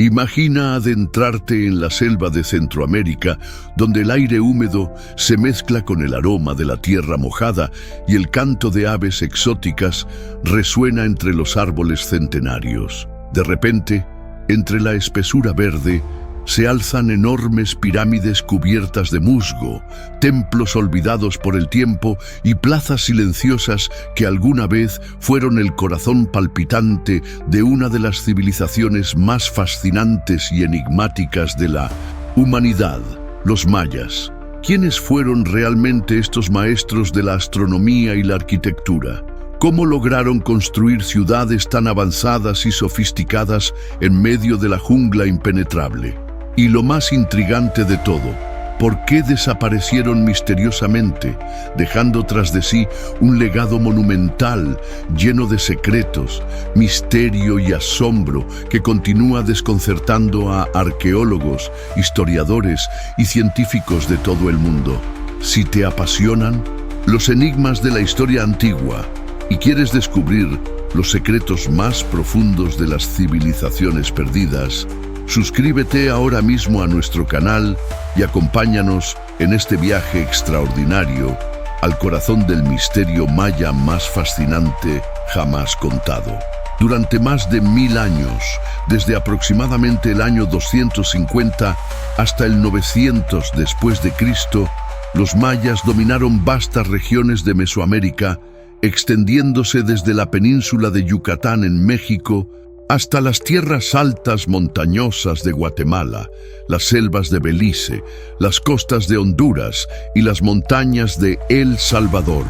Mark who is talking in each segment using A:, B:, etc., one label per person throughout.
A: Imagina adentrarte en la selva de Centroamérica, donde el aire húmedo se mezcla con el aroma de la tierra mojada y el canto de aves exóticas resuena entre los árboles centenarios. De repente, entre la espesura verde, se alzan enormes pirámides cubiertas de musgo, templos olvidados por el tiempo y plazas silenciosas que alguna vez fueron el corazón palpitante de una de las civilizaciones más fascinantes y enigmáticas de la humanidad, los mayas. ¿Quiénes fueron realmente estos maestros de la astronomía y la arquitectura? ¿Cómo lograron construir ciudades tan avanzadas y sofisticadas en medio de la jungla impenetrable? Y lo más intrigante de todo, ¿por qué desaparecieron misteriosamente, dejando tras de sí un legado monumental lleno de secretos, misterio y asombro que continúa desconcertando a arqueólogos, historiadores y científicos de todo el mundo? Si te apasionan los enigmas de la historia antigua y quieres descubrir los secretos más profundos de las civilizaciones perdidas, suscríbete ahora mismo a nuestro canal y acompáñanos en este viaje extraordinario al corazón del misterio maya más fascinante jamás contado. Durante más de 1000 años, desde aproximadamente el año 250 hasta el 900 después de Cristo, los mayas dominaron vastas regiones de Mesoamérica, extendiéndose desde la península de Yucatán en México hasta las tierras altas montañosas de Guatemala, las selvas de Belice, las costas de Honduras y las montañas de El Salvador.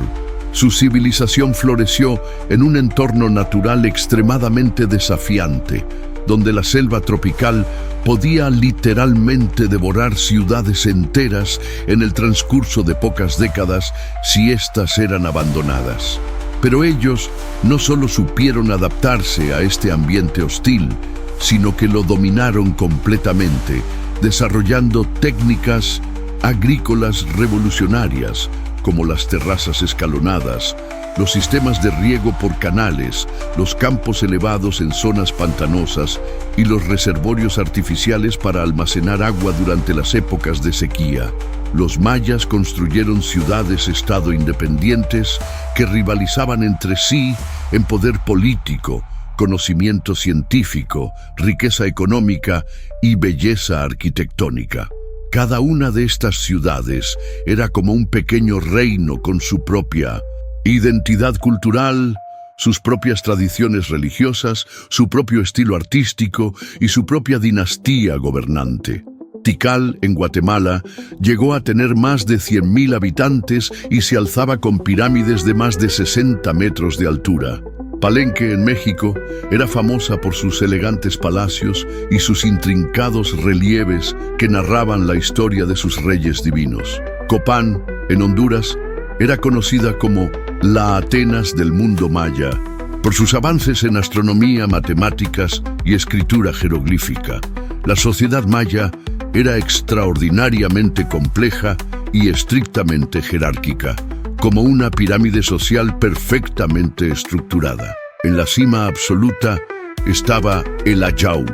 A: Su civilización floreció en un entorno natural extremadamente desafiante, donde la selva tropical podía literalmente devorar ciudades enteras en el transcurso de pocas décadas si éstas eran abandonadas. Pero ellos no solo supieron adaptarse a este ambiente hostil, sino que lo dominaron completamente, desarrollando técnicas agrícolas revolucionarias como las terrazas escalonadas, los sistemas de riego por canales, los campos elevados en zonas pantanosas y los reservorios artificiales para almacenar agua durante las épocas de sequía. Los mayas construyeron ciudades-estado independientes que rivalizaban entre sí en poder político, conocimiento científico, riqueza económica y belleza arquitectónica. Cada una de estas ciudades era como un pequeño reino con su propia identidad cultural, sus propias tradiciones religiosas, su propio estilo artístico y su propia dinastía gobernante. Tikal, en Guatemala, llegó a tener más de 100.000 habitantes y se alzaba con pirámides de más de 60 metros de altura. Palenque, en México, era famosa por sus elegantes palacios y sus intrincados relieves que narraban la historia de sus reyes divinos. Copán, en Honduras, era conocida como la Atenas del mundo maya, por sus avances en astronomía, matemáticas y escritura jeroglífica. La sociedad maya era extraordinariamente compleja y estrictamente jerárquica, como una pirámide social perfectamente estructurada. En la cima absoluta estaba el Ayau,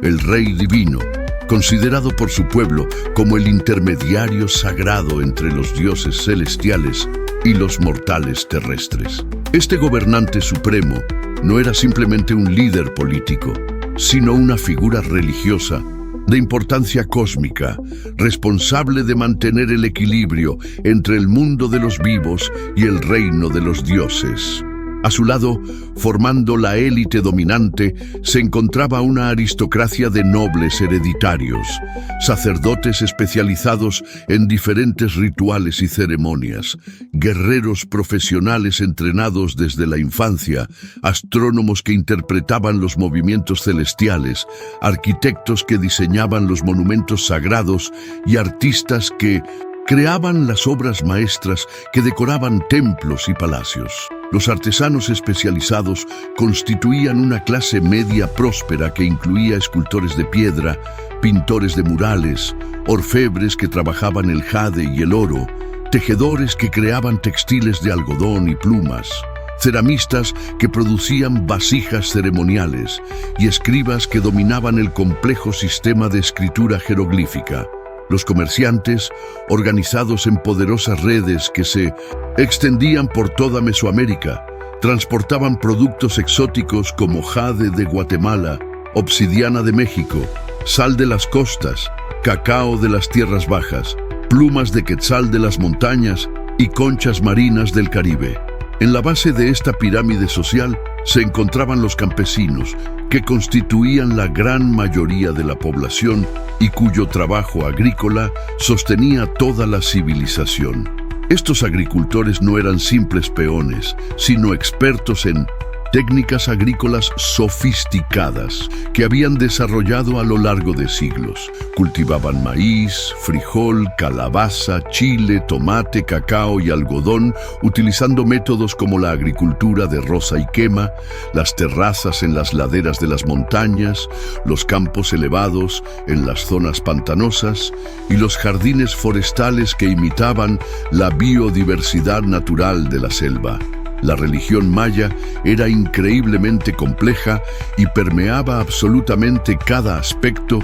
A: el rey divino, considerado por su pueblo como el intermediario sagrado entre los dioses celestiales y los mortales terrestres. Este gobernante supremo no era simplemente un líder político, sino una figura religiosa de importancia cósmica, responsable de mantener el equilibrio entre el mundo de los vivos y el reino de los dioses. A su lado, formando la élite dominante, se encontraba una aristocracia de nobles hereditarios, sacerdotes especializados en diferentes rituales y ceremonias, guerreros profesionales entrenados desde la infancia, astrónomos que interpretaban los movimientos celestiales, arquitectos que diseñaban los monumentos sagrados y artistas que creaban las obras maestras que decoraban templos y palacios. Los artesanos especializados constituían una clase media próspera que incluía escultores de piedra, pintores de murales, orfebres que trabajaban el jade y el oro, tejedores que creaban textiles de algodón y plumas, ceramistas que producían vasijas ceremoniales y escribas que dominaban el complejo sistema de escritura jeroglífica. Los comerciantes, organizados en poderosas redes que se extendían por toda Mesoamérica, transportaban productos exóticos como jade de Guatemala, obsidiana de México, sal de las costas, cacao de las tierras bajas, plumas de quetzal de las montañas y conchas marinas del Caribe. En la base de esta pirámide social se encontraban los campesinos, que constituían la gran mayoría de la población y cuyo trabajo agrícola sostenía toda la civilización. Estos agricultores no eran simples peones, sino expertos en técnicas agrícolas sofisticadas que habían desarrollado a lo largo de siglos. Cultivaban maíz, frijol, calabaza, chile, tomate, cacao y algodón, utilizando métodos como la agricultura de roza y quema, las terrazas en las laderas de las montañas, los campos elevados en las zonas pantanosas y los jardines forestales que imitaban la biodiversidad natural de la selva. La religión maya era increíblemente compleja y permeaba absolutamente cada aspecto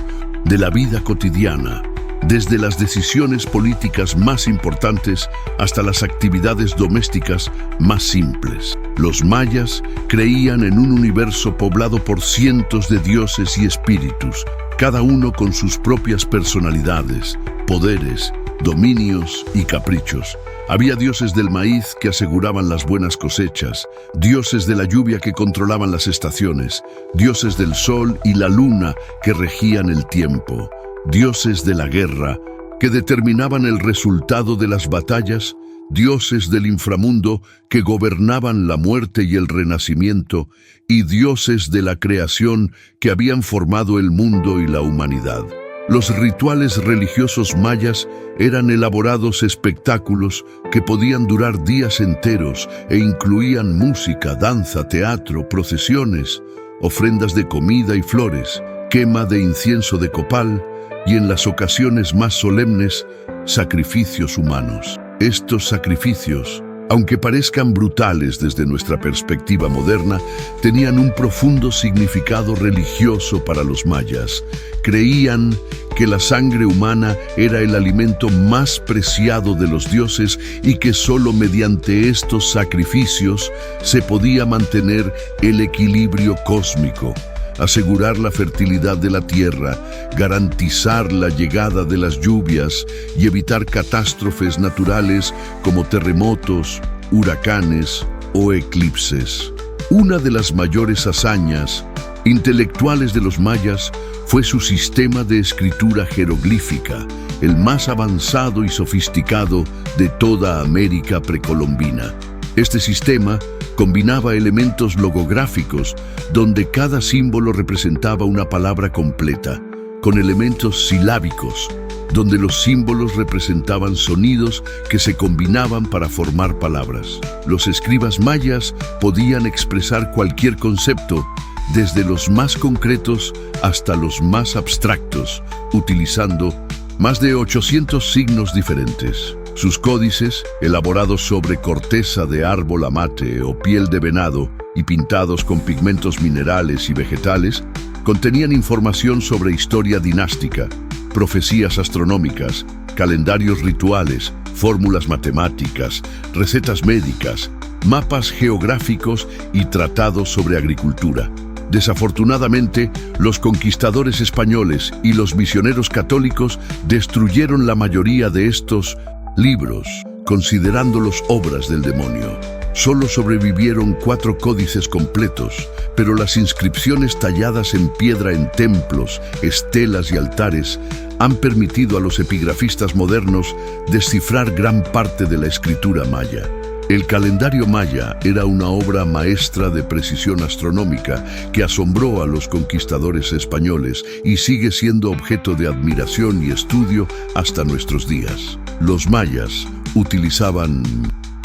A: de la vida cotidiana, desde las decisiones políticas más importantes hasta las actividades domésticas más simples. Los mayas creían en un universo poblado por cientos de dioses y espíritus, cada uno con sus propias personalidades, poderes, dominios y caprichos. Había dioses del maíz que aseguraban las buenas cosechas, dioses de la lluvia que controlaban las estaciones, dioses del sol y la luna que regían el tiempo, dioses de la guerra que determinaban el resultado de las batallas, dioses del inframundo que gobernaban la muerte y el renacimiento, y dioses de la creación que habían formado el mundo y la humanidad. Los rituales religiosos mayas eran elaborados espectáculos que podían durar días enteros e incluían música, danza, teatro, procesiones, ofrendas de comida y flores, quema de incienso de copal y, en las ocasiones más solemnes, sacrificios humanos. Estos sacrificios, aunque parezcan brutales desde nuestra perspectiva moderna, tenían un profundo significado religioso para los mayas. Creían que la sangre humana era el alimento más preciado de los dioses y que solo mediante estos sacrificios se podía mantener el equilibrio cósmico, asegurar la fertilidad de la tierra, garantizar la llegada de las lluvias y evitar catástrofes naturales como terremotos, huracanes o eclipses. Una de las mayores hazañas intelectuales de los mayas fue su sistema de escritura jeroglífica, el más avanzado y sofisticado de toda América precolombina. Este sistema combinaba elementos logográficos donde cada símbolo representaba una palabra completa, con elementos silábicos, donde los símbolos representaban sonidos que se combinaban para formar palabras. Los escribas mayas podían expresar cualquier concepto, desde los más concretos hasta los más abstractos, utilizando más de 800 signos diferentes. Sus códices, elaborados sobre corteza de árbol amate o piel de venado y pintados con pigmentos minerales y vegetales, contenían información sobre historia dinástica, profecías astronómicas, calendarios rituales, fórmulas matemáticas, recetas médicas, mapas geográficos y tratados sobre agricultura. Desafortunadamente, los conquistadores españoles y los misioneros católicos destruyeron la mayoría de estos libros, considerándolos obras del demonio. Solo sobrevivieron 4 códices completos, pero las inscripciones talladas en piedra en templos, estelas y altares han permitido a los epigrafistas modernos descifrar gran parte de la escritura maya. El calendario maya era una obra maestra de precisión astronómica que asombró a los conquistadores españoles y sigue siendo objeto de admiración y estudio hasta nuestros días. Los mayas utilizaban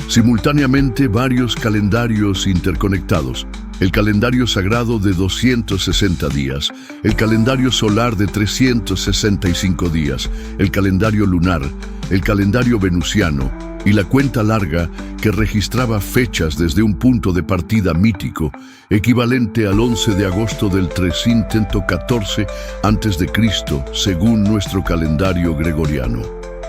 A: simultáneamente varios calendarios interconectados: el calendario sagrado de 260 días, el calendario solar de 365 días, el calendario lunar, el calendario venusiano y la cuenta larga que registraba fechas desde un punto de partida mítico, equivalente al 11 de agosto del 314 a.C., según nuestro calendario gregoriano.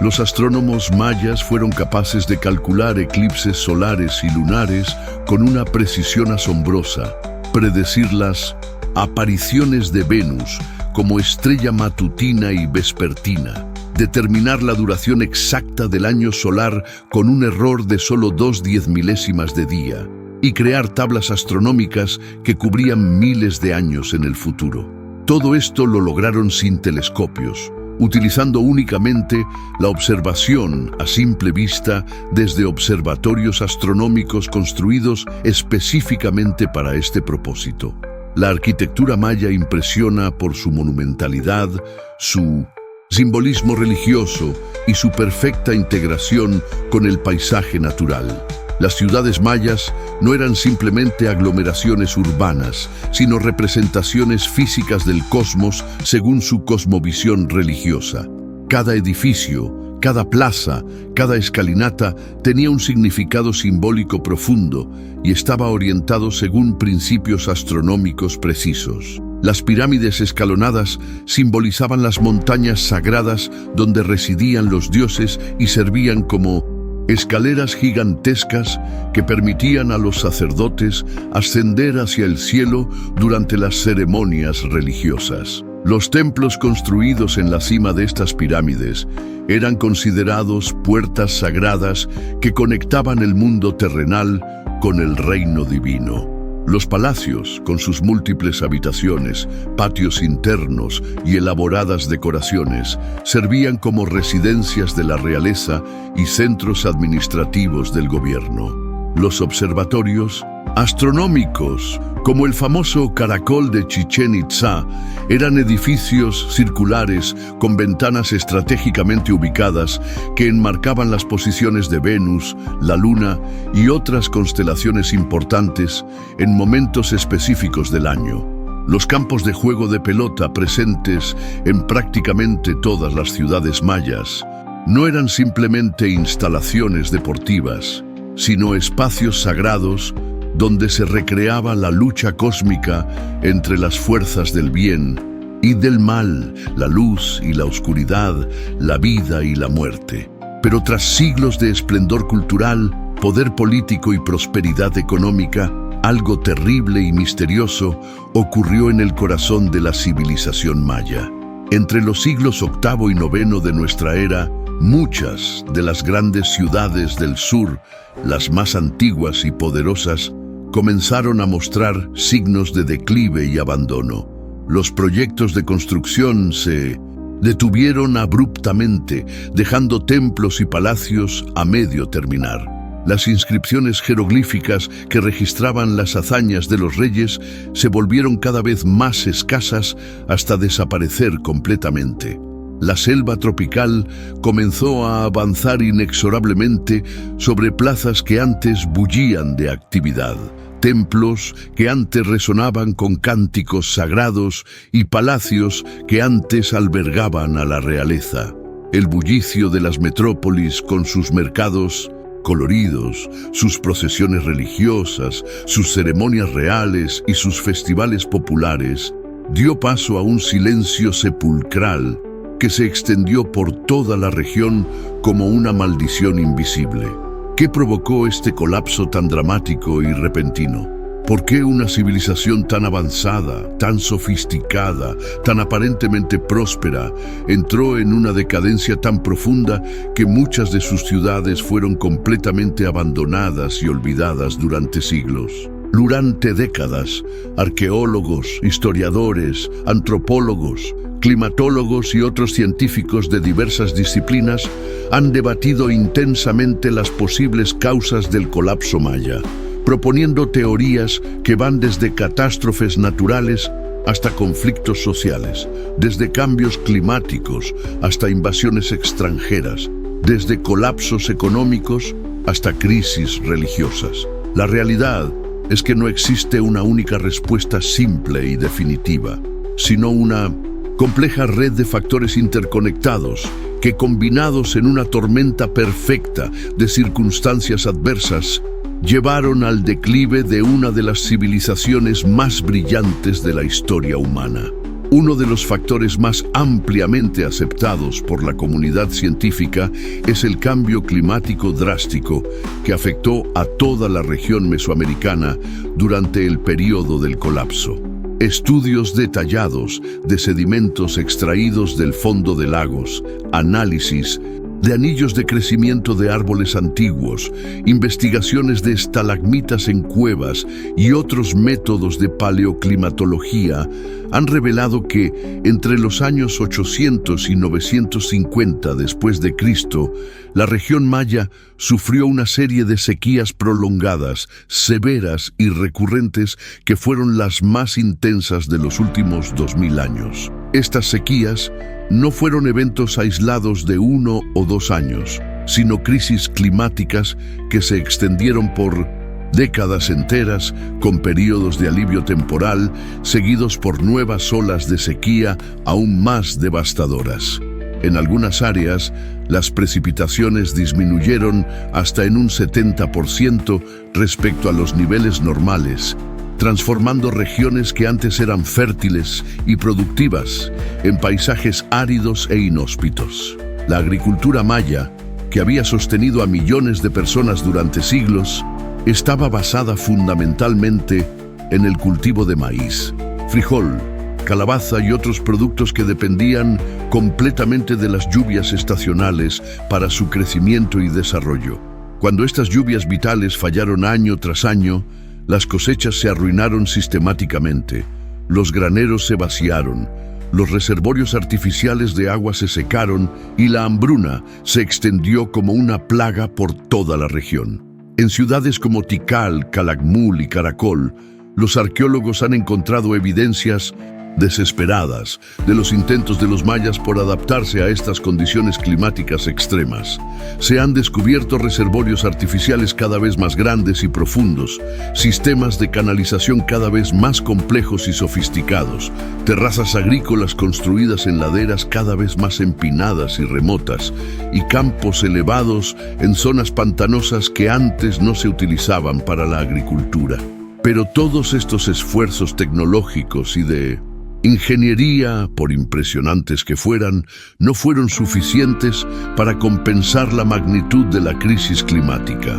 A: Los astrónomos mayas fueron capaces de calcular eclipses solares y lunares con una precisión asombrosa, predecir las apariciones de Venus como estrella matutina y vespertina, determinar la duración exacta del año solar con un error de solo 2/10 de día y crear tablas astronómicas que cubrían miles de años en el futuro. Todo esto lo lograron sin telescopios, utilizando únicamente la observación a simple vista desde observatorios astronómicos construidos específicamente para este propósito. La arquitectura maya impresiona por su monumentalidad, su simbolismo religioso y su perfecta integración con el paisaje natural. Las ciudades mayas no eran simplemente aglomeraciones urbanas, sino representaciones físicas del cosmos según su cosmovisión religiosa. Cada edificio, cada plaza, cada escalinata tenía un significado simbólico profundo y estaba orientado según principios astronómicos precisos. Las pirámides escalonadas simbolizaban las montañas sagradas donde residían los dioses y servían como escaleras gigantescas que permitían a los sacerdotes ascender hacia el cielo durante las ceremonias religiosas. Los templos construidos en la cima de estas pirámides eran considerados puertas sagradas que conectaban el mundo terrenal con el reino divino. Los palacios, con sus múltiples habitaciones, patios internos y elaboradas decoraciones, servían como residencias de la realeza y centros administrativos del gobierno. Los observatorios astronómicos, como el famoso Caracol de Chichén Itzá, eran edificios circulares con ventanas estratégicamente ubicadas que enmarcaban las posiciones de Venus, la Luna y otras constelaciones importantes en momentos específicos del año. Los campos de juego de pelota presentes en prácticamente todas las ciudades mayas no eran simplemente instalaciones deportivas, sino espacios sagrados donde se recreaba la lucha cósmica entre las fuerzas del bien y del mal, la luz y la oscuridad, la vida y la muerte. Pero tras siglos de esplendor cultural, poder político y prosperidad económica, algo terrible y misterioso ocurrió en el corazón de la civilización maya. Entre los siglos VIII y IX de nuestra era, muchas de las grandes ciudades del sur, las más antiguas y poderosas, comenzaron a mostrar signos de declive y abandono. Los proyectos de construcción se detuvieron abruptamente, dejando templos y palacios a medio terminar. Las inscripciones jeroglíficas que registraban las hazañas de los reyes se volvieron cada vez más escasas hasta desaparecer completamente. La selva tropical comenzó a avanzar inexorablemente sobre plazas que antes bullían de actividad, templos que antes resonaban con cánticos sagrados y palacios que antes albergaban a la realeza. El bullicio de las metrópolis con sus mercados coloridos, sus procesiones religiosas, sus ceremonias reales y sus festivales populares dio paso a un silencio sepulcral que se extendió por toda la región como una maldición invisible. ¿Qué provocó este colapso tan dramático y repentino? ¿Por qué una civilización tan avanzada, tan sofisticada, tan aparentemente próspera, entró en una decadencia tan profunda que muchas de sus ciudades fueron completamente abandonadas y olvidadas durante siglos? Durante décadas, arqueólogos, historiadores, antropólogos, climatólogos y otros científicos de diversas disciplinas han debatido intensamente las posibles causas del colapso maya, proponiendo teorías que van desde catástrofes naturales hasta conflictos sociales, desde cambios climáticos hasta invasiones extranjeras, desde colapsos económicos hasta crisis religiosas. La realidad es que no existe una única respuesta simple y definitiva, sino una compleja red de factores interconectados que, combinados en una tormenta perfecta de circunstancias adversas, llevaron al declive de una de las civilizaciones más brillantes de la historia humana. Uno de los factores más ampliamente aceptados por la comunidad científica es el cambio climático drástico que afectó a toda la región mesoamericana durante el período del colapso. Estudios detallados de sedimentos extraídos del fondo de lagos, análisis de anillos de crecimiento de árboles antiguos, investigaciones de estalagmitas en cuevas y otros métodos de paleoclimatología han revelado que entre los años 800 y 950 después de Cristo, la región maya sufrió una serie de sequías prolongadas, severas y recurrentes que fueron las más intensas de los últimos 2000 años. Estas sequías no fueron eventos aislados de 1 o 2 años, sino crisis climáticas que se extendieron por décadas enteras, con periodos de alivio temporal, seguidos por nuevas olas de sequía aún más devastadoras. En algunas áreas, las precipitaciones disminuyeron hasta en un 70% respecto a los niveles normales, transformando regiones que antes eran fértiles y productivas en paisajes áridos e inhóspitos. La agricultura maya, que había sostenido a millones de personas durante siglos, estaba basada fundamentalmente en el cultivo de maíz, frijol, calabaza y otros productos que dependían completamente de las lluvias estacionales para su crecimiento y desarrollo. Cuando estas lluvias vitales fallaron año tras año, las cosechas se arruinaron sistemáticamente, los graneros se vaciaron, los reservorios artificiales de agua se secaron y la hambruna se extendió como una plaga por toda la región. En ciudades como Tikal, Calakmul y Caracol, los arqueólogos han encontrado evidencias desesperadas de los intentos de los mayas por adaptarse a estas condiciones climáticas extremas. Se han descubierto reservorios artificiales cada vez más grandes y profundos, sistemas de canalización cada vez más complejos y sofisticados, terrazas agrícolas construidas en laderas cada vez más empinadas y remotas, y campos elevados en zonas pantanosas que antes no se utilizaban para la agricultura. Pero todos estos esfuerzos tecnológicos y de ingeniería, por impresionantes que fueran, no fueron suficientes para compensar la magnitud de la crisis climática.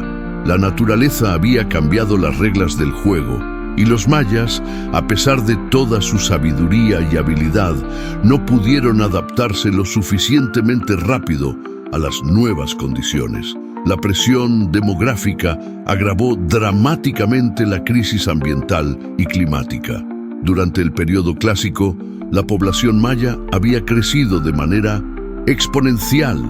A: La naturaleza había cambiado las reglas del juego, y los mayas, a pesar de toda su sabiduría y habilidad, no pudieron adaptarse lo suficientemente rápido a las nuevas condiciones. La presión demográfica agravó dramáticamente la crisis ambiental y climática. Durante el periodo clásico, la población maya había crecido de manera exponencial,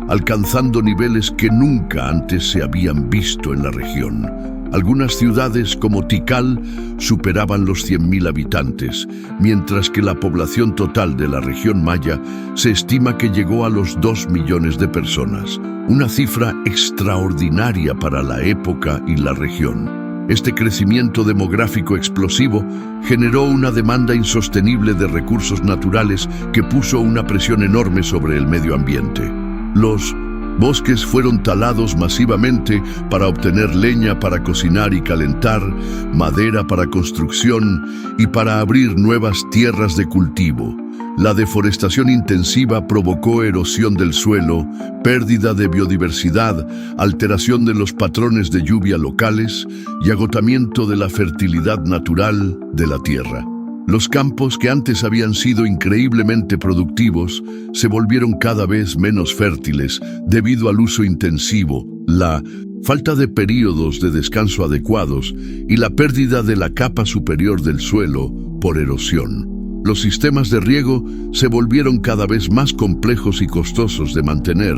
A: alcanzando niveles que nunca antes se habían visto en la región. Algunas ciudades como Tikal superaban los 100.000 habitantes, mientras que la población total de la región maya se estima que llegó a los 2 millones de personas, una cifra extraordinaria para la época y la región. Este crecimiento demográfico explosivo generó una demanda insostenible de recursos naturales que puso una presión enorme sobre el medio ambiente. Los bosques fueron talados masivamente para obtener leña para cocinar y calentar, madera para construcción y para abrir nuevas tierras de cultivo. La deforestación intensiva provocó erosión del suelo, pérdida de biodiversidad, alteración de los patrones de lluvia locales y agotamiento de la fertilidad natural de la tierra. Los campos que antes habían sido increíblemente productivos se volvieron cada vez menos fértiles debido al uso intensivo, la falta de períodos de descanso adecuados y la pérdida de la capa superior del suelo por erosión. Los sistemas de riego se volvieron cada vez más complejos y costosos de mantener,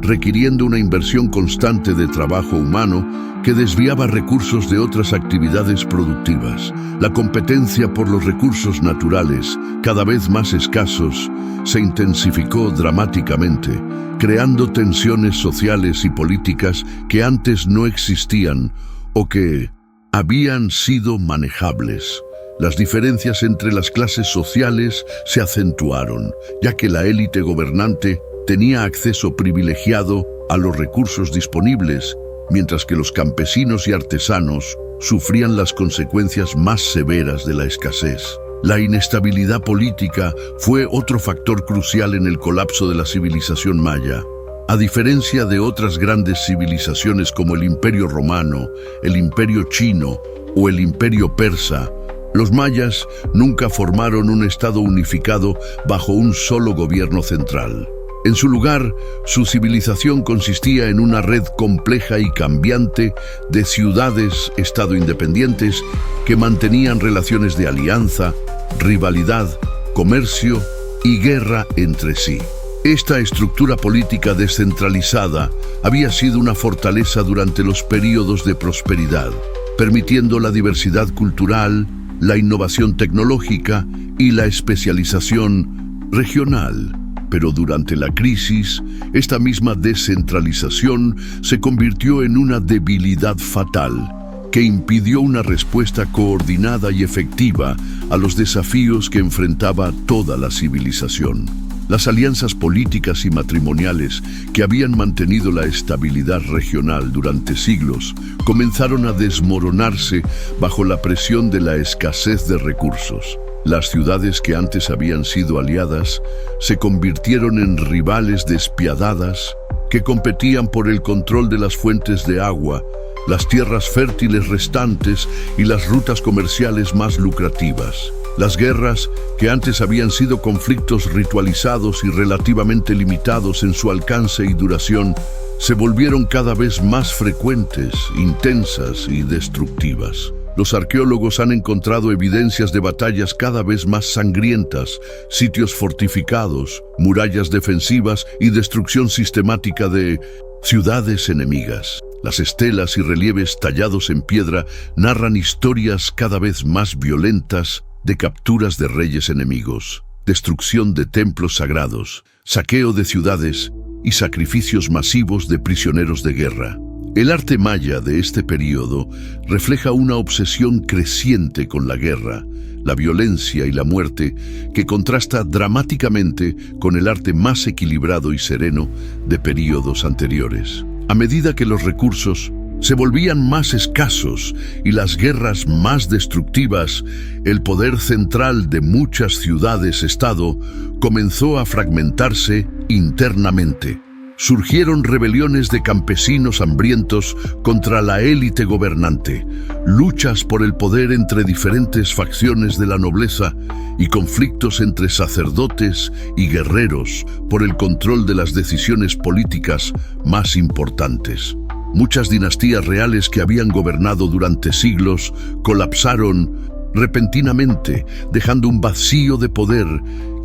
A: requiriendo una inversión constante de trabajo humano que desviaba recursos de otras actividades productivas. La competencia por los recursos naturales, cada vez más escasos, se intensificó dramáticamente, creando tensiones sociales y políticas que antes no existían o que habían sido manejables. Las diferencias entre las clases sociales se acentuaron, ya que la élite gobernante tenía acceso privilegiado a los recursos disponibles, mientras que los campesinos y artesanos sufrían las consecuencias más severas de la escasez. La inestabilidad política fue otro factor crucial en el colapso de la civilización maya. A diferencia de otras grandes civilizaciones como el Imperio Romano, el Imperio Chino o el Imperio Persa, los mayas nunca formaron un estado unificado bajo un solo gobierno central. En su lugar, su civilización consistía en una red compleja y cambiante de ciudades-estado independientes que mantenían relaciones de alianza, rivalidad, comercio y guerra entre sí. Esta estructura política descentralizada había sido una fortaleza durante los períodos de prosperidad, permitiendo la diversidad cultural, la innovación tecnológica y la especialización regional. Pero durante la crisis, esta misma descentralización se convirtió en una debilidad fatal que impidió una respuesta coordinada y efectiva a los desafíos que enfrentaba toda la civilización. Las alianzas políticas y matrimoniales que habían mantenido la estabilidad regional durante siglos comenzaron a desmoronarse bajo la presión de la escasez de recursos. Las ciudades que antes habían sido aliadas se convirtieron en rivales despiadadas que competían por el control de las fuentes de agua, las tierras fértiles restantes y las rutas comerciales más lucrativas. Las guerras, que antes habían sido conflictos ritualizados y relativamente limitados en su alcance y duración, se volvieron cada vez más frecuentes, intensas y destructivas. Los arqueólogos han encontrado evidencias de batallas cada vez más sangrientas, sitios fortificados, murallas defensivas y destrucción sistemática de ciudades enemigas. Las estelas y relieves tallados en piedra narran historias cada vez más violentas de capturas de reyes enemigos, destrucción de templos sagrados, saqueo de ciudades y sacrificios masivos de prisioneros de guerra. El arte maya de este período refleja una obsesión creciente con la guerra, la violencia y la muerte que contrasta dramáticamente con el arte más equilibrado y sereno de períodos anteriores. A medida que los recursos se volvían más escasos y las guerras más destructivas, el poder central de muchas ciudades-estado comenzó a fragmentarse internamente. Surgieron rebeliones de campesinos hambrientos contra la élite gobernante, luchas por el poder entre diferentes facciones de la nobleza y conflictos entre sacerdotes y guerreros por el control de las decisiones políticas más importantes. Muchas dinastías reales que habían gobernado durante siglos colapsaron repentinamente, dejando un vacío de poder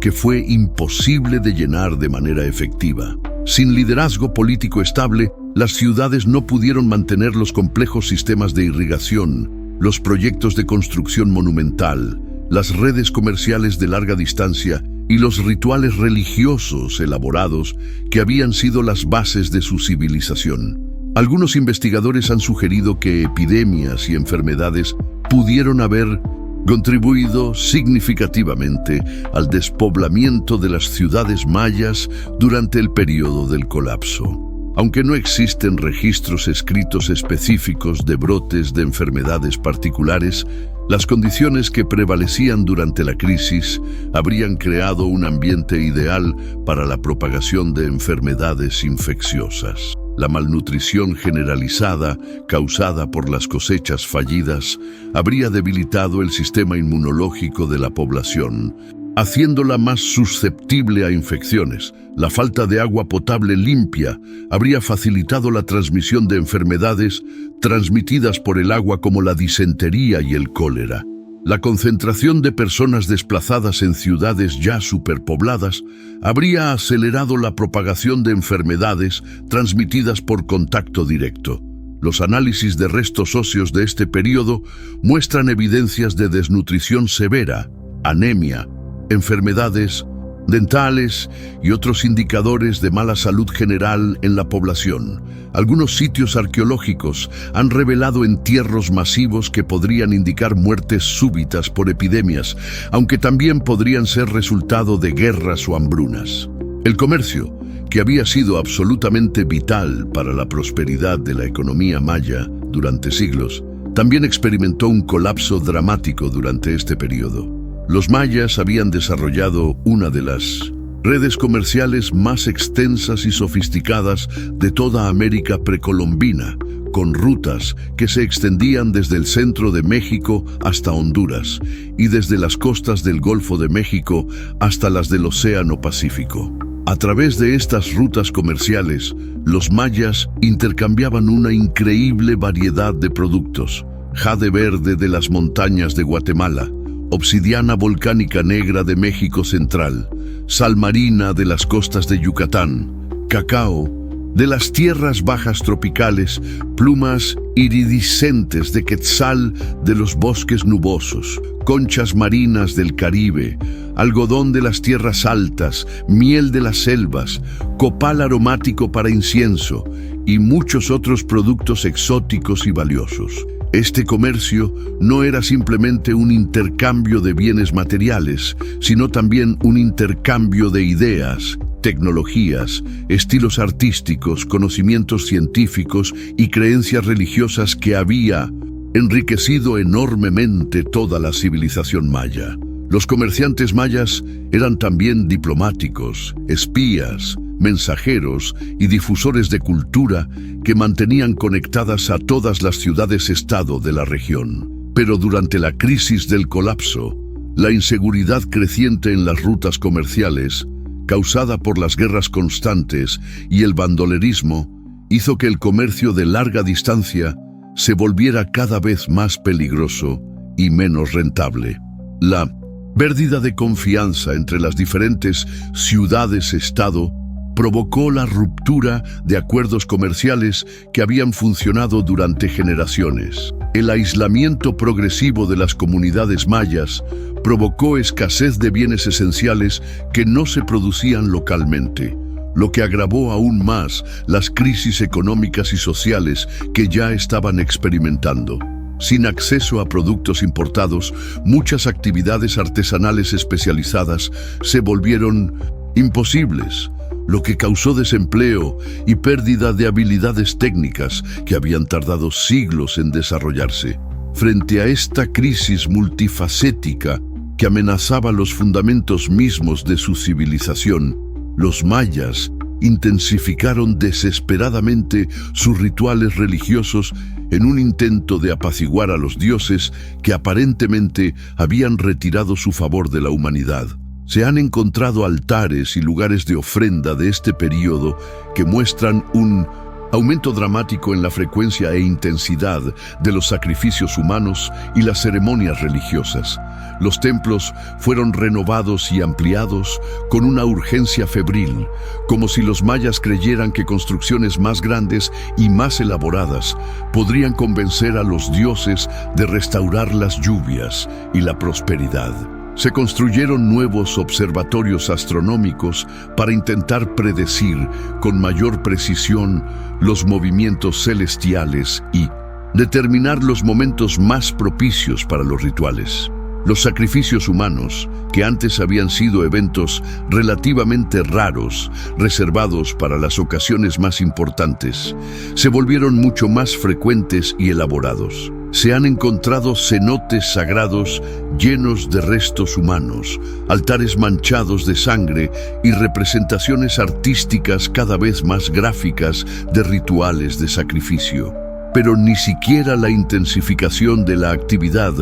A: que fue imposible de llenar de manera efectiva. Sin liderazgo político estable, las ciudades no pudieron mantener los complejos sistemas de irrigación, los proyectos de construcción monumental, las redes comerciales de larga distancia y los rituales religiosos elaborados que habían sido las bases de su civilización. Algunos investigadores han sugerido que epidemias y enfermedades pudieron haber contribuido significativamente al despoblamiento de las ciudades mayas durante el periodo del colapso. Aunque no existen registros escritos específicos de brotes de enfermedades particulares, las condiciones que prevalecían durante la crisis habrían creado un ambiente ideal para la propagación de enfermedades infecciosas. La malnutrición generalizada, causada por las cosechas fallidas, habría debilitado el sistema inmunológico de la población, haciéndola más susceptible a infecciones. La falta de agua potable limpia habría facilitado la transmisión de enfermedades transmitidas por el agua como la disentería y el cólera. La concentración de personas desplazadas en ciudades ya superpobladas habría acelerado la propagación de enfermedades transmitidas por contacto directo. Los análisis de restos óseos de este periodo muestran evidencias de desnutrición severa, anemia, enfermedades dentales y otros indicadores de mala salud general en la población. Algunos sitios arqueológicos han revelado entierros masivos que podrían indicar muertes súbitas por epidemias, aunque también podrían ser resultado de guerras o hambrunas. El comercio, que había sido absolutamente vital para la prosperidad de la economía maya durante siglos, también experimentó un colapso dramático durante este periodo. Los mayas habían desarrollado una de las redes comerciales más extensas y sofisticadas de toda América precolombina, con rutas que se extendían desde el centro de México hasta Honduras y desde las costas del Golfo de México hasta las del Océano Pacífico. A través de estas rutas comerciales, los mayas intercambiaban una increíble variedad de productos: jade verde de las montañas de Guatemala, obsidiana volcánica negra de México Central, sal marina de las costas de Yucatán, cacao de las tierras bajas tropicales, plumas iridiscentes de quetzal de los bosques nubosos, conchas marinas del Caribe, algodón de las tierras altas, miel de las selvas, copal aromático para incienso y muchos otros productos exóticos y valiosos. Este comercio no era simplemente un intercambio de bienes materiales, sino también un intercambio de ideas, tecnologías, estilos artísticos, conocimientos científicos y creencias religiosas que había enriquecido enormemente toda la civilización maya. Los comerciantes mayas eran también diplomáticos, espías, mensajeros y difusores de cultura que mantenían conectadas a todas las ciudades-estado de la región. Pero durante la crisis del colapso, la inseguridad creciente en las rutas comerciales, causada por las guerras constantes y el bandolerismo, hizo que el comercio de larga distancia se volviera cada vez más peligroso y menos rentable. La pérdida de confianza entre las diferentes ciudades-estado provocó la ruptura de acuerdos comerciales que habían funcionado durante generaciones. El aislamiento progresivo de las comunidades mayas provocó escasez de bienes esenciales que no se producían localmente, lo que agravó aún más las crisis económicas y sociales que ya estaban experimentando. Sin acceso a productos importados, muchas actividades artesanales especializadas se volvieron imposibles, lo que causó desempleo y pérdida de habilidades técnicas que habían tardado siglos en desarrollarse. Frente a esta crisis multifacética que amenazaba los fundamentos mismos de su civilización, los mayas intensificaron desesperadamente sus rituales religiosos en un intento de apaciguar a los dioses que aparentemente habían retirado su favor de la humanidad. Se han encontrado altares y lugares de ofrenda de este período que muestran un aumento dramático en la frecuencia e intensidad de los sacrificios humanos y las ceremonias religiosas. Los templos fueron renovados y ampliados con una urgencia febril, como si los mayas creyeran que construcciones más grandes y más elaboradas podrían convencer a los dioses de restaurar las lluvias y la prosperidad. Se construyeron nuevos observatorios astronómicos para intentar predecir con mayor precisión los movimientos celestiales y determinar los momentos más propicios para los rituales. Los sacrificios humanos, que antes habían sido eventos relativamente raros, reservados para las ocasiones más importantes, se volvieron mucho más frecuentes y elaborados. Se han encontrado cenotes sagrados llenos de restos humanos, altares manchados de sangre y representaciones artísticas cada vez más gráficas de rituales de sacrificio. Pero ni siquiera la intensificación de la actividad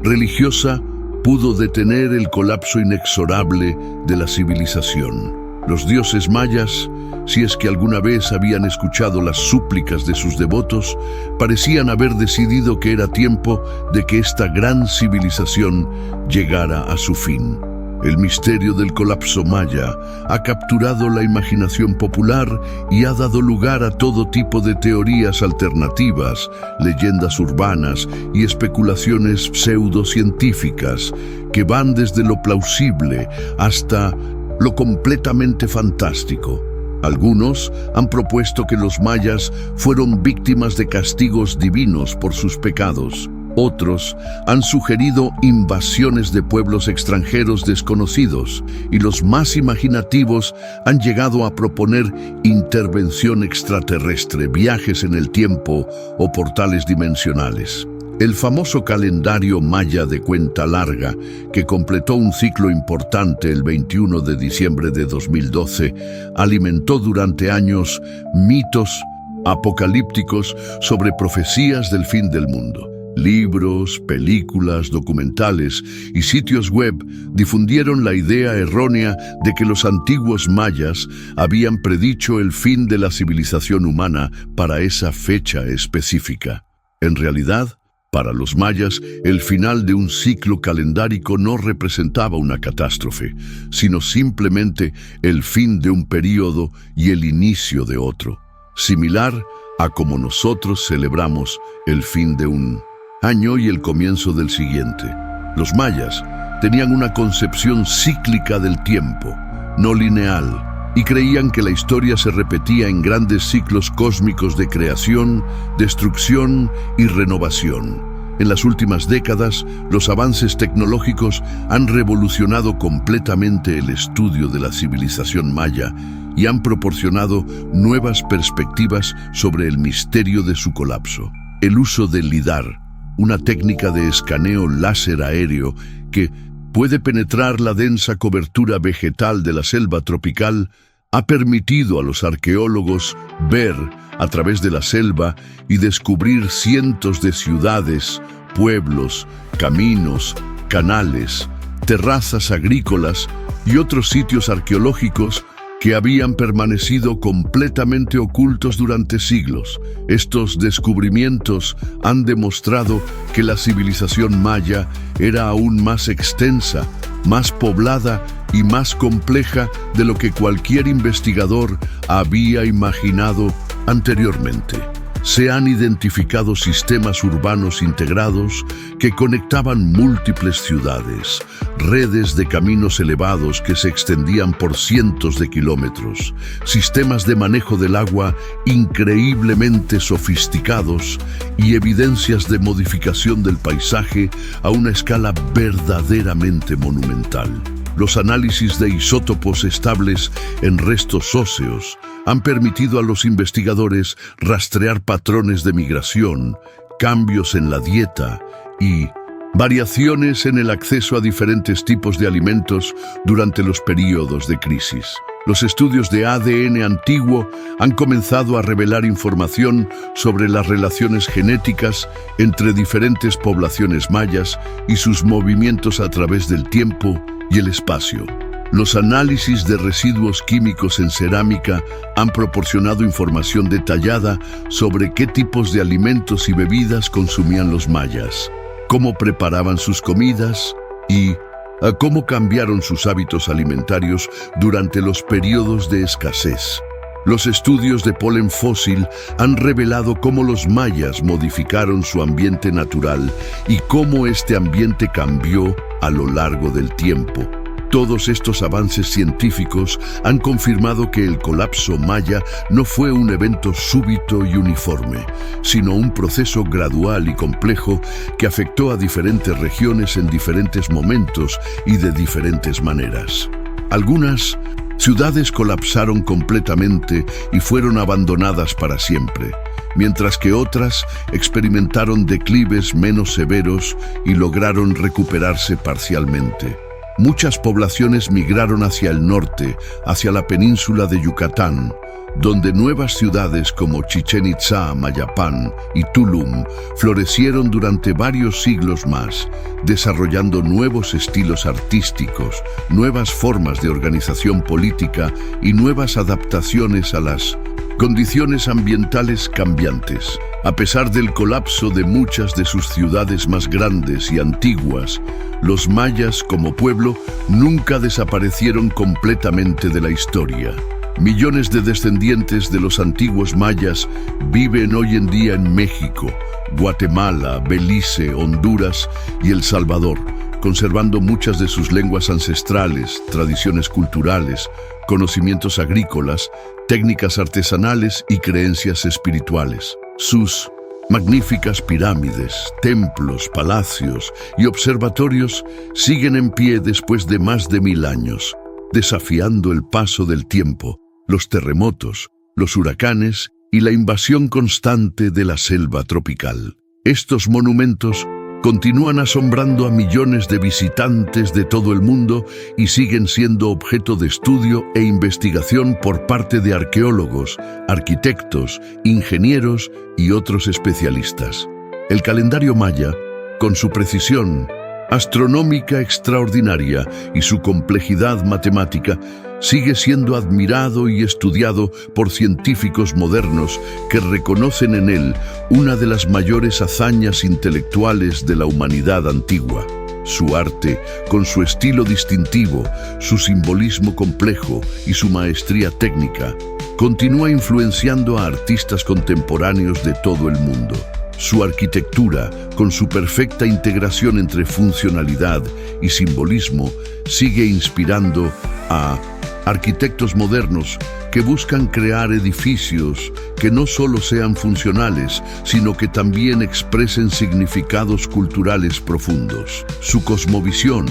A: religiosa pudo detener el colapso inexorable de la civilización. Los dioses mayas, si es que alguna vez habían escuchado las súplicas de sus devotos, parecían haber decidido que era tiempo de que esta gran civilización llegara a su fin. El misterio del colapso maya ha capturado la imaginación popular y ha dado lugar a todo tipo de teorías alternativas, leyendas urbanas y especulaciones pseudocientíficas que van desde lo plausible hasta lo completamente fantástico. Algunos han propuesto que los mayas fueron víctimas de castigos divinos por sus pecados. Otros han sugerido invasiones de pueblos extranjeros desconocidos, y los más imaginativos han llegado a proponer intervención extraterrestre, viajes en el tiempo o portales dimensionales. El famoso calendario maya de cuenta larga, que completó un ciclo importante el 21 de diciembre de 2012, alimentó durante años mitos apocalípticos sobre profecías del fin del mundo. Libros, películas, documentales y sitios web difundieron la idea errónea de que los antiguos mayas habían predicho el fin de la civilización humana para esa fecha específica. En realidad, para los mayas, el final de un ciclo calendárico no representaba una catástrofe, sino simplemente el fin de un período y el inicio de otro, similar a como nosotros celebramos el fin de un año y el comienzo del siguiente. Los mayas tenían una concepción cíclica del tiempo, no lineal, y creían que la historia se repetía en grandes ciclos cósmicos de creación, destrucción y renovación. En las últimas décadas, los avances tecnológicos han revolucionado completamente el estudio de la civilización maya y han proporcionado nuevas perspectivas sobre el misterio de su colapso. El uso del lidar, una técnica de escaneo láser aéreo que puede penetrar la densa cobertura vegetal de la selva tropical, ha permitido a los arqueólogos ver a través de la selva y descubrir cientos de ciudades, pueblos, caminos, canales, terrazas agrícolas y otros sitios arqueológicos que habían permanecido completamente ocultos durante siglos. Estos descubrimientos han demostrado que la civilización maya era aún más extensa, más poblada y más compleja de lo que cualquier investigador había imaginado anteriormente. Se han identificado sistemas urbanos integrados que conectaban múltiples ciudades, redes de caminos elevados que se extendían por cientos de kilómetros, sistemas de manejo del agua increíblemente sofisticados y evidencias de modificación del paisaje a una escala verdaderamente monumental. Los análisis de isótopos estables en restos óseos han permitido a los investigadores rastrear patrones de migración, cambios en la dieta y variaciones en el acceso a diferentes tipos de alimentos durante los períodos de crisis. Los estudios de ADN antiguo han comenzado a revelar información sobre las relaciones genéticas entre diferentes poblaciones mayas y sus movimientos a través del tiempo y el espacio. Los análisis de residuos químicos en cerámica han proporcionado información detallada sobre qué tipos de alimentos y bebidas consumían los mayas, cómo preparaban sus comidas y cómo cambiaron sus hábitos alimentarios durante los periodos de escasez. Los estudios de polen fósil han revelado cómo los mayas modificaron su ambiente natural y cómo este ambiente cambió a lo largo del tiempo. Todos estos avances científicos han confirmado que el colapso maya no fue un evento súbito y uniforme, sino un proceso gradual y complejo que afectó a diferentes regiones en diferentes momentos y de diferentes maneras. Algunas ciudades colapsaron completamente y fueron abandonadas para siempre, mientras que otras experimentaron declives menos severos y lograron recuperarse parcialmente. Muchas poblaciones migraron hacia el norte, hacia la península de Yucatán, donde nuevas ciudades como Chichén Itzá, Mayapán y Tulum florecieron durante varios siglos más, desarrollando nuevos estilos artísticos, nuevas formas de organización política y nuevas adaptaciones a las condiciones ambientales cambiantes. A pesar del colapso de muchas de sus ciudades más grandes y antiguas, los mayas como pueblo nunca desaparecieron completamente de la historia. Millones de descendientes de los antiguos mayas viven hoy en día en México, Guatemala, Belice, Honduras y El Salvador, conservando muchas de sus lenguas ancestrales, tradiciones culturales, conocimientos agrícolas, técnicas artesanales y creencias espirituales. Sus magníficas pirámides, templos, palacios y observatorios siguen en pie después de más de 1000 años, desafiando el paso del tiempo, los terremotos, los huracanes y la invasión constante de la selva tropical. Estos monumentos continúan asombrando a millones de visitantes de todo el mundo y siguen siendo objeto de estudio e investigación por parte de arqueólogos, arquitectos, ingenieros y otros especialistas. El calendario maya, con su precisión astronómica extraordinaria y su complejidad matemática, sigue siendo admirado y estudiado por científicos modernos que reconocen en él una de las mayores hazañas intelectuales de la humanidad antigua. Su arte, con su estilo distintivo, su simbolismo complejo y su maestría técnica, continúa influenciando a artistas contemporáneos de todo el mundo. Su arquitectura, con su perfecta integración entre funcionalidad y simbolismo, sigue inspirando a arquitectos modernos que buscan crear edificios que no solo sean funcionales, sino que también expresen significados culturales profundos. Su cosmovisión,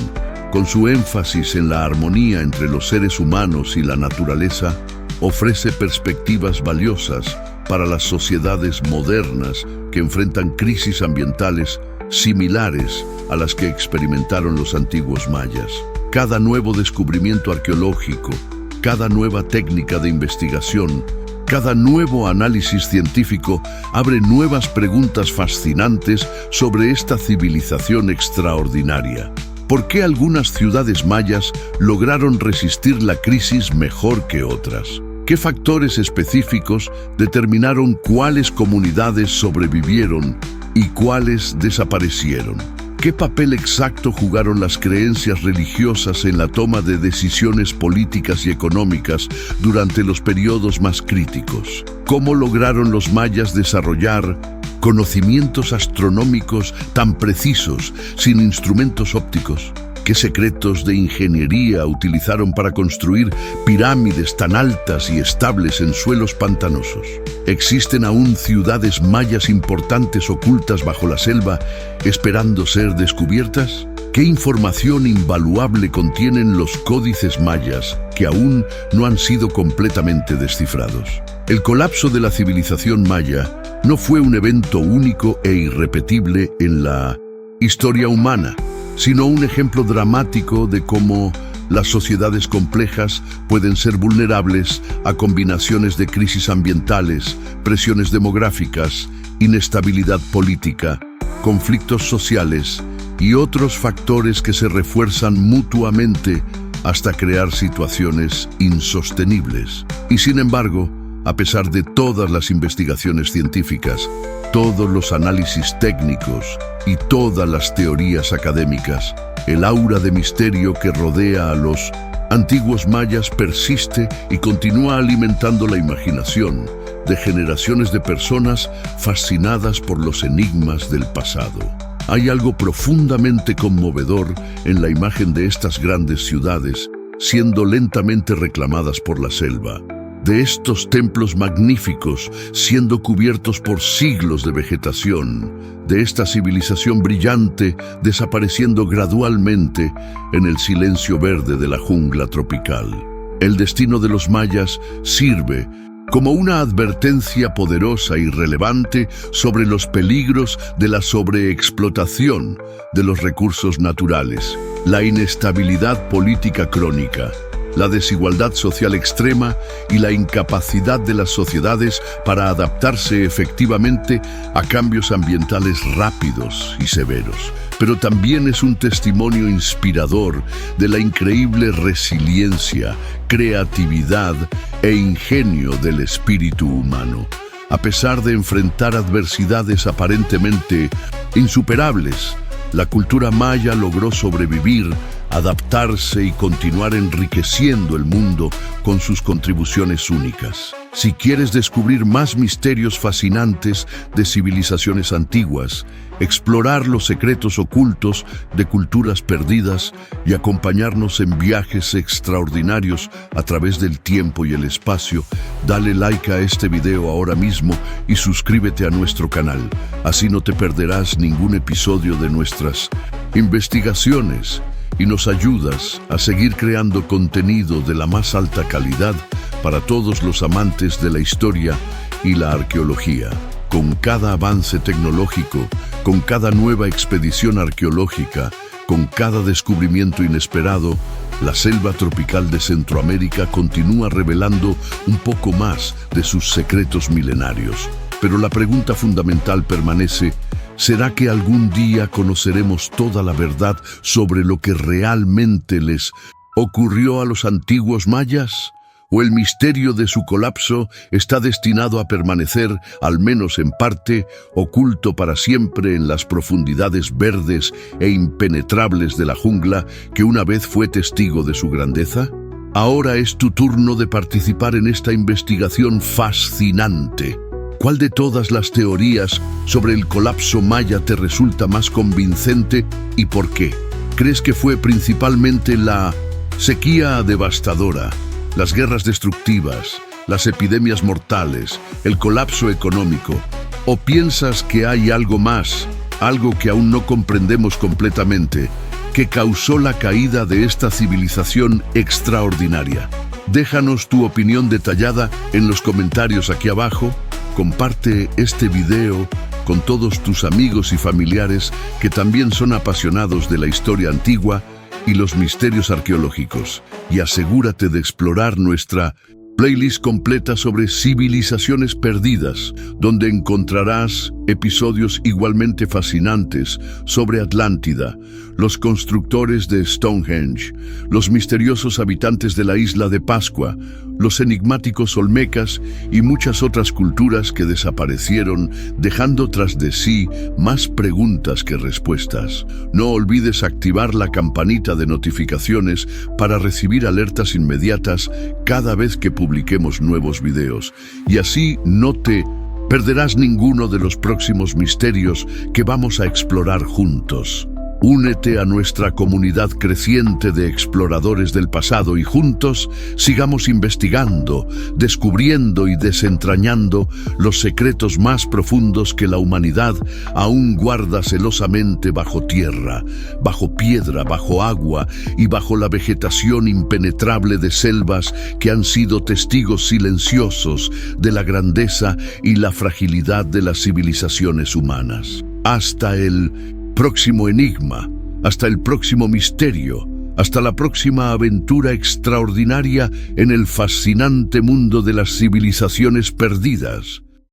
A: con su énfasis en la armonía entre los seres humanos y la naturaleza, ofrece perspectivas valiosas para las sociedades modernas que enfrentan crisis ambientales similares a las que experimentaron los antiguos mayas. Cada nuevo descubrimiento arqueológico, cada nueva técnica de investigación, cada nuevo análisis científico abre nuevas preguntas fascinantes sobre esta civilización extraordinaria. ¿Por qué algunas ciudades mayas lograron resistir la crisis mejor que otras? ¿Qué factores específicos determinaron cuáles comunidades sobrevivieron y cuáles desaparecieron? ¿Qué papel exacto jugaron las creencias religiosas en la toma de decisiones políticas y económicas durante los periodos más críticos? ¿Cómo lograron los mayas desarrollar conocimientos astronómicos tan precisos sin instrumentos ópticos? ¿Qué secretos de ingeniería utilizaron para construir pirámides tan altas y estables en suelos pantanosos? ¿Existen aún ciudades mayas importantes ocultas bajo la selva, esperando ser descubiertas? ¿Qué información invaluable contienen los códices mayas que aún no han sido completamente descifrados? El colapso de la civilización maya no fue un evento único e irrepetible en la historia humana, sino un ejemplo dramático de cómo las sociedades complejas pueden ser vulnerables a combinaciones de crisis ambientales, presiones demográficas, inestabilidad política, conflictos sociales y otros factores que se refuerzan mutuamente hasta crear situaciones insostenibles. Y sin embargo, a pesar de todas las investigaciones científicas, todos los análisis técnicos y todas las teorías académicas, el aura de misterio que rodea a los antiguos mayas persiste y continúa alimentando la imaginación de generaciones de personas fascinadas por los enigmas del pasado. Hay algo profundamente conmovedor en la imagen de estas grandes ciudades siendo lentamente reclamadas por la selva, de estos templos magníficos siendo cubiertos por siglos de vegetación, de esta civilización brillante desapareciendo gradualmente en el silencio verde de la jungla tropical. El destino de los mayas sirve como una advertencia poderosa y relevante sobre los peligros de la sobreexplotación de los recursos naturales, la inestabilidad política crónica, la desigualdad social extrema y la incapacidad de las sociedades para adaptarse efectivamente a cambios ambientales rápidos y severos. Pero también es un testimonio inspirador de la increíble resiliencia, creatividad e ingenio del espíritu humano. A pesar de enfrentar adversidades aparentemente insuperables, la cultura maya logró sobrevivir, adaptarse y continuar enriqueciendo el mundo con sus contribuciones únicas. Si quieres descubrir más misterios fascinantes de civilizaciones antiguas, explorar los secretos ocultos de culturas perdidas y acompañarnos en viajes extraordinarios a través del tiempo y el espacio, dale like a este video ahora mismo y suscríbete a nuestro canal. Así no te perderás ningún episodio de nuestras investigaciones y nos ayudas a seguir creando contenido de la más alta calidad para todos los amantes de la historia y la arqueología. Con cada avance tecnológico, con cada nueva expedición arqueológica, con cada descubrimiento inesperado, la selva tropical de Centroamérica continúa revelando un poco más de sus secretos milenarios. Pero la pregunta fundamental permanece: ¿será que algún día conoceremos toda la verdad sobre lo que realmente les ocurrió a los antiguos mayas? ¿O el misterio de su colapso está destinado a permanecer, al menos en parte, oculto para siempre en las profundidades verdes e impenetrables de la jungla que una vez fue testigo de su grandeza? Ahora es tu turno de participar en esta investigación fascinante. ¿Cuál de todas las teorías sobre el colapso maya te resulta más convincente y por qué? ¿Crees que fue principalmente la sequía devastadora, las guerras destructivas, las epidemias mortales, el colapso económico? ¿O piensas que hay algo más, algo que aún no comprendemos completamente, que causó la caída de esta civilización extraordinaria? Déjanos tu opinión detallada en los comentarios aquí abajo. Comparte este video con todos tus amigos y familiares que también son apasionados de la historia antigua y los misterios arqueológicos, y asegúrate de explorar nuestra playlist completa sobre civilizaciones perdidas, donde encontrarás episodios igualmente fascinantes sobre Atlántida, los constructores de Stonehenge, los misteriosos habitantes de la isla de Pascua, los enigmáticos olmecas y muchas otras culturas que desaparecieron, dejando tras de sí más preguntas que respuestas. No olvides activar la campanita de notificaciones para recibir alertas inmediatas cada vez que publiquemos nuevos videos, y así no te perderás ninguno de los próximos misterios que vamos a explorar juntos. Únete a nuestra comunidad creciente de exploradores del pasado y juntos sigamos investigando, descubriendo y desentrañando los secretos más profundos que la humanidad aún guarda celosamente bajo tierra, bajo piedra, bajo agua y bajo la vegetación impenetrable de selvas que han sido testigos silenciosos de la grandeza y la fragilidad de las civilizaciones humanas. Hasta el próximo enigma, hasta el próximo misterio, hasta la próxima aventura extraordinaria en el fascinante mundo de las civilizaciones perdidas.